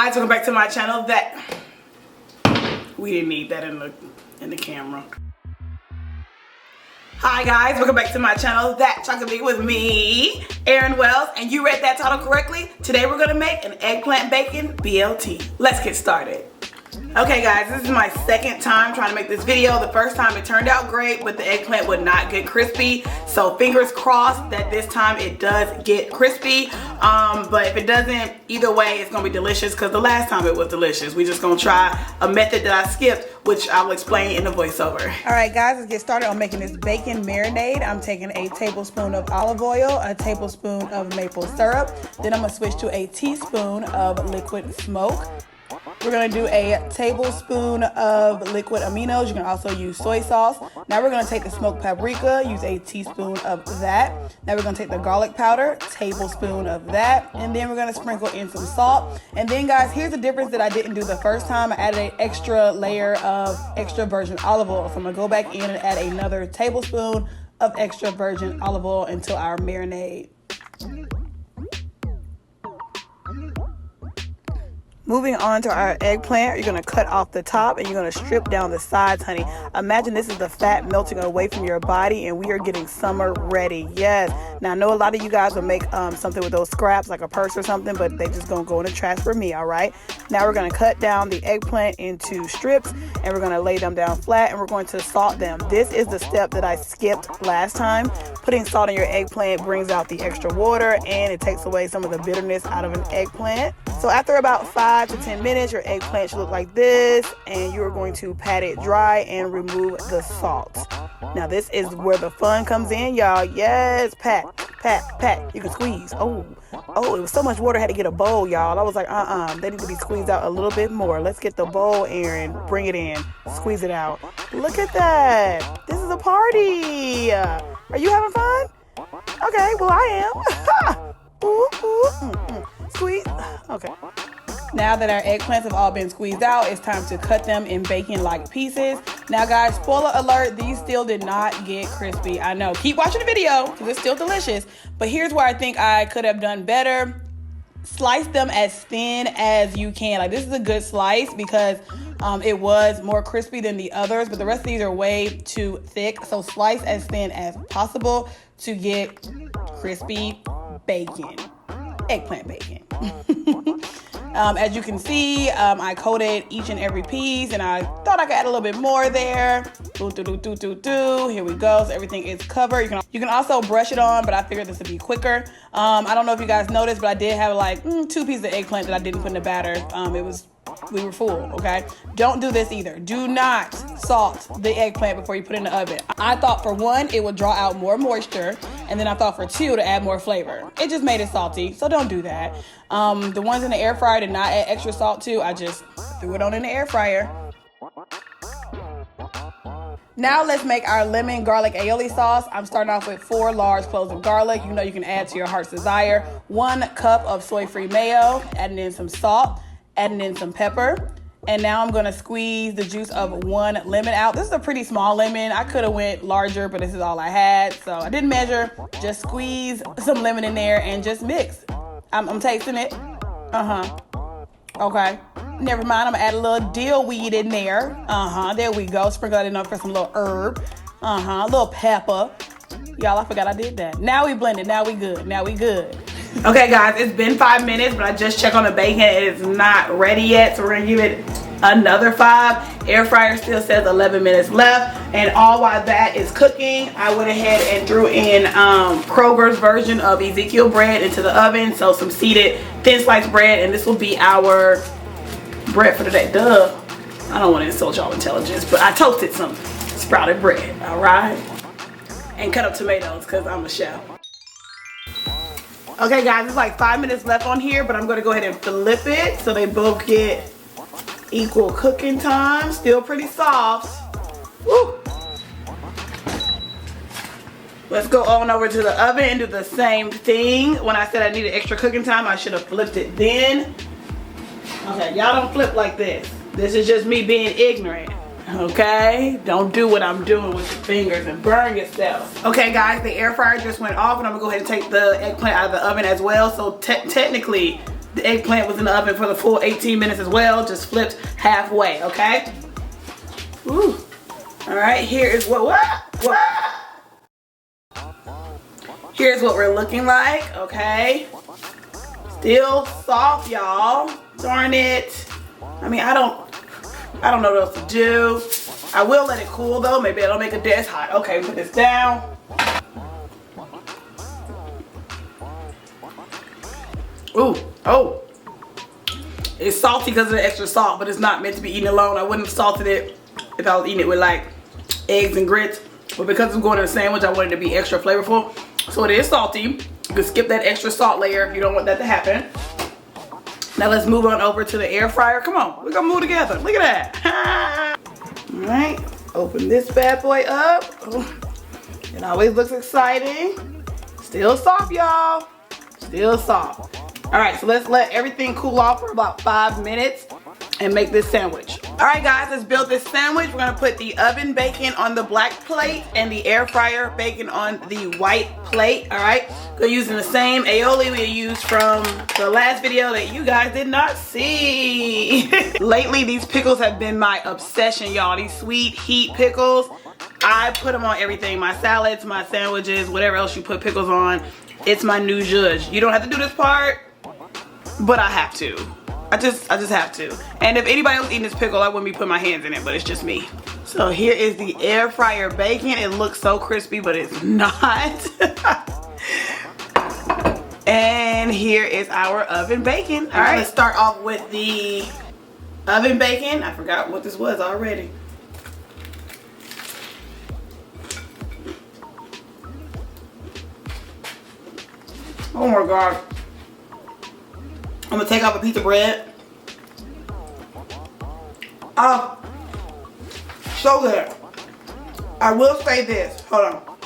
Guys, welcome back to my channel. We didn't need that in the camera. Hi guys, welcome back to my channel, That Chocolate Vegan, with me, Erin Wells, and you read that title correctly. Today we're gonna make an eggplant bacon BLT. Let's get started. Okay guys, this is my second time trying to make this video. The first time it turned out great, but the eggplant would not get crispy. So fingers crossed that this time it does get crispy. But if it doesn't, either way, it's gonna be delicious because the last time it was delicious. We're just gonna try a method that I skipped, which I will explain in the voiceover. All right guys, let's get started on making this bacon marinade. I'm taking a tablespoon of olive oil, a tablespoon of maple syrup. Then I'm gonna switch to a teaspoon of liquid smoke. We're gonna do a tablespoon of liquid aminos. You can also use soy sauce. Now we're gonna take the smoked paprika, use a teaspoon of that. Now we're gonna take the garlic powder, tablespoon of that. And then we're gonna sprinkle in some salt. And then guys, here's the difference that I didn't do the first time. I added an extra layer of extra virgin olive oil. So I'm gonna go back in and add another tablespoon of extra virgin olive oil into our marinade. Moving on to our eggplant, you're gonna cut off the top and you're gonna strip down the sides, honey. Imagine this is the fat melting away from your body and we are getting summer ready, yes. Now I know a lot of you guys will make something with those scraps, like a purse or something, but they just gonna go in the trash for me, all right? Now we're gonna cut down the eggplant into strips and we're gonna lay them down flat and we're going to salt them. This is the step that I skipped last time. Putting salt in your eggplant brings out the extra water and it takes away some of the bitterness out of an eggplant. So after about 5 to 10 minutes, your eggplant should look like this, and you are going to pat it dry and remove the salt. Now this is where the fun comes in, y'all. Yes, pat, pat, pat. You can squeeze. Oh, it was so much water, I had to get a bowl, y'all. I was like, they need to be squeezed out a little bit more. Let's get the bowl, Erin. Bring it in. Squeeze it out. Look at that. This is a party. Are you having fun? Okay, well I am. Squeeze. Okay. Now that our eggplants have all been squeezed out, it's time to cut them in bacon-like pieces. Now guys, spoiler alert, these still did not get crispy. I know, keep watching the video because it's still delicious. But here's where I think I could have done better. Slice them as thin as you can. Like this is a good slice because it was more crispy than the others, but the rest of these are way too thick. So slice as thin as possible to get crispy bacon. Eggplant bacon. As you can see, I coated each and every piece and I thought I could add a little bit more there. Here we go. So everything is covered. You can also brush it on, but I figured this would be quicker. I don't know if you guys noticed, but I did have like 2 pieces of eggplant that I didn't put in the batter. We were full, okay? Don't do this either. Do not salt the eggplant before you put it in the oven. I thought for 1, it would draw out more moisture, and then I thought for 2, to add more flavor. It just made it salty, so don't do that. The ones in the air fryer did not add extra salt to. I just threw it on in the air fryer. Now let's make our lemon garlic aioli sauce. I'm starting off with 4 large cloves of garlic. You know you can add to your heart's desire. 1 cup of soy-free mayo, adding in some salt, adding in some pepper. And now I'm gonna squeeze the juice of 1 lemon out. This is a pretty small lemon. I could have went larger, but this is all I had. So I didn't measure. Just squeeze some lemon in there and just mix. I'm tasting it. Okay. Never mind, I'm gonna add a little dill weed in there. There we go. Sprinkle that in for some little herb. A little pepper. Y'all, I forgot I did that. Now we blend it. Now we good. Okay guys, it's been 5 minutes, but I just checked on the bacon. It is not ready yet, so we're gonna give it another 5. Air fryer still says 11 minutes left. And all while that is cooking, I went ahead and threw in Kroger's version of Ezekiel bread into the oven. So some seeded thin sliced bread, and this will be our bread for today. Duh, I don't want to insult y'all intelligence, but I toasted some sprouted bread, all right? And cut up tomatoes because I'm a chef. Okay guys, it's like 5 minutes left on here, but I'm gonna go ahead and flip it so they both get equal cooking time. Still pretty soft. Woo. Let's go on over to the oven and do the same thing. When I said I needed extra cooking time, I should have flipped it then. Okay, y'all don't flip like this. This is just me being ignorant. Okay, don't do what I'm doing with your fingers and burn yourself. Okay guys, the air fryer just went off and I'm gonna go ahead and take the eggplant out of the oven as well. So technically The eggplant was in the oven for the full 18 minutes as well, just flipped halfway, okay? Ooh. All right, here is here's what we're looking like, okay? Still soft, y'all. Darn it. I mean, I don't know what else to do. I will let it cool though. Maybe it'll make it dead hot. Okay, put this down. Ooh, oh. It's salty because of the extra salt, but it's not meant to be eaten alone. I wouldn't have salted it if I was eating it with like eggs and grits. But because it's going in a sandwich, I wanted it to be extra flavorful. So it is salty. You can skip that extra salt layer if you don't want that to happen. Now let's move on over to the air fryer. Come on, we're gonna move together. Look at that. All right, open this bad boy up. Oh, it always looks exciting. Still soft, y'all. Still soft. All right, so let's let everything cool off for about 5 minutes and make this sandwich. All right, guys, let's build this sandwich. We're gonna put the oven bacon on the black plate and the air fryer bacon on the white plate. All right, we're using the same aioli we used from the last video that you guys did not see. Lately, these pickles have been my obsession, y'all. These sweet heat pickles. I put them on everything, my salads, my sandwiches, whatever else you put pickles on. It's my new judge. You don't have to do this part, but I have to. I just have to. And if anybody was eating this pickle, I wouldn't be putting my hands in it, but it's just me. So here is the air fryer bacon. It looks so crispy, but it's not. And here is our oven bacon. All right, let's start off with the oven bacon. I forgot what this was already. Oh my God. I'm gonna take off a piece of bread. Oh, so good. I will say this, hold on.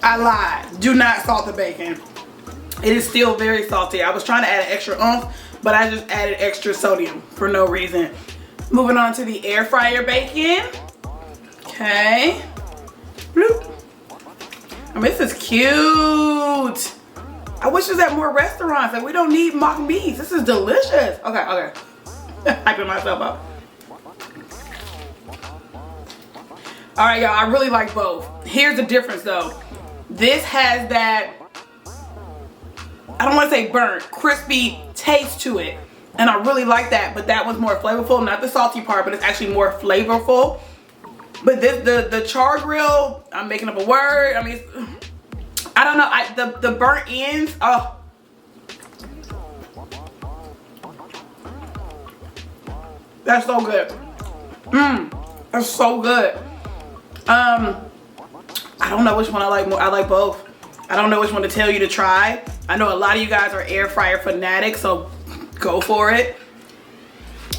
I lied, do not salt the bacon. It is still very salty. I was trying to add an extra oomph, but I just added extra sodium for no reason. Moving on to the air fryer bacon. Okay. Bloop. I mean, this is cute. I wish it was at more restaurants. Like, we don't need mock meats. This is delicious. Okay. Hyping myself up. All right, y'all, I really like both. Here's the difference though. This has that, I don't want to say burnt, crispy taste to it. And I really like that, but that one's more flavorful. Not the salty part, but it's actually more flavorful. But this, the char grill, I'm making up a word. I mean, I don't know, the burnt ends, oh. That's so good. That's so good. I don't know which one I like more. I like both. I don't know which one to tell you to try. I know a lot of you guys are air fryer fanatics, so go for it.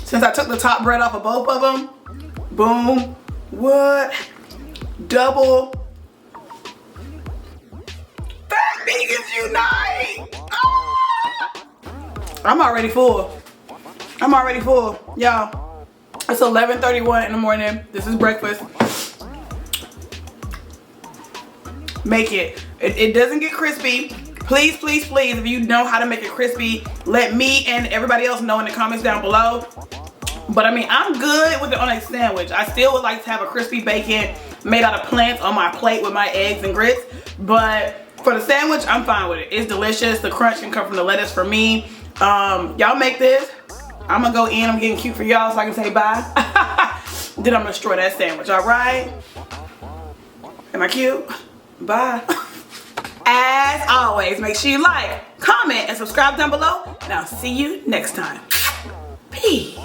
Since I took the top bread off of both of them, boom, what? Double. Fat vegans unite! Ah! I'm already full. I'm already full, y'all. It's 11:31 in the morning. This is breakfast. Make it. It doesn't get crispy. Please, please, please, if you know how to make it crispy, let me and everybody else know in the comments down below. But I mean, I'm good with it on a sandwich. I still would like to have a crispy bacon made out of plants on my plate with my eggs and grits. But for the sandwich, I'm fine with it. It's delicious. The crunch can come from the lettuce for me. Y'all make this. I'm gonna go in. I'm getting cute for y'all so I can say bye. Then I'm gonna destroy that sandwich, all right? Am I cute? Bye. As always, make sure you like, comment, and subscribe down below. And I'll see you next time. Peace.